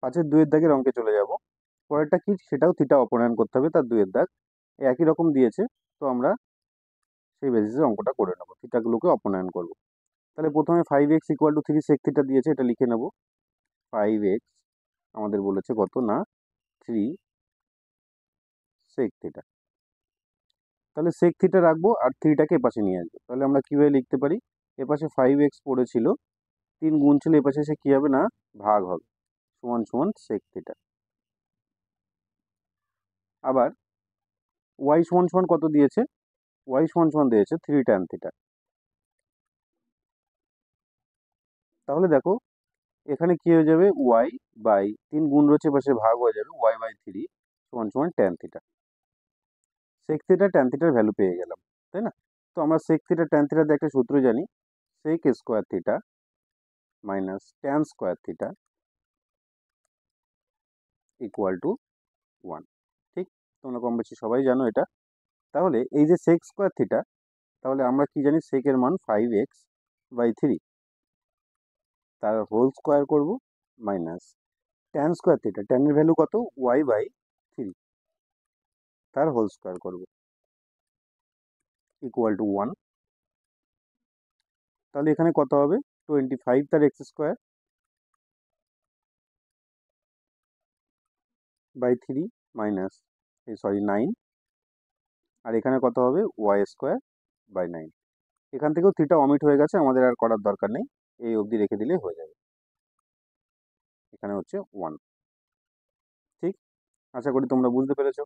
5-এর 2-এর দাগের অঙ্কে চলে যাব। পরেরটা কি, সেটাও থিটা অপনয়ন করতে হবে, তার 2-এর দাগ একই রকম দিয়েছে, তো আমরা সেই বেসিসে অঙ্কটা করে নেবো, থিটাগুলোকে অপনয়ন করব। তাহলে প্রথমে 5x = 3 sec থিটা দিয়েছে, এটা লিখে নেব। 5x আমাদের বলেছে কত না 3 sec থিটা। তাহলে sec থিটা রাখবো আর 3টাকে এপাশে নিয়ে আসবো। তাহলে আমরা কিভাবে লিখতে পারি, এপাশে 5x পড়েছিল, 3 গুণ ছিল, এপাশে এসে কি হবে না ভাগ হবে, সমান সমান sec থিটা। আবার y সমান সমান কত দিয়েছে, y সমান সমান দিয়েছে 3 tan থিটা। তাহলে দেখো এখানে কি হয়ে যাবে, y বাই 3 গুণ রয়েছে পাশে ভাগ হয়ে যাবে, y/3 সমান সমান tan theta. sec theta tan থিটার ভ্যালু পেয়ে গেলাম, তাই না? তো আমরা sec থিটা tan থিটা দিয়ে একটা সূত্র জানি, sec square theta minus tan square theta equal to 1। ঠিক, তোমরা কম বেশি সবাই জানো এটা। তাহলে এই যে sec স্কোয়ার থিটা, তাহলে আমরা কি জানি, sec এর মান 5x/3, তার হোল স্কোয়ার করব, minus tan square theta, tan এর ভ্যালু কত y/3, তার হোল স্কোয়ার করব, ইকুয়াল টু 1। তাহলে এখানে কত হবে, 25 তার এক্স স্কোয়ার বাই 3 মাইনাস 9, আর এখানে কত হবে y²/9। এখান থেকেও থিটা অমিট হয়ে গেছে, আমাদের আর করার দরকার নেই, এই অবধি রেখে দিলে হয়ে যাবে। এখানে হচ্ছে 1। ঠিক, আশা করি তোমরা বুঝতে পেরেছো।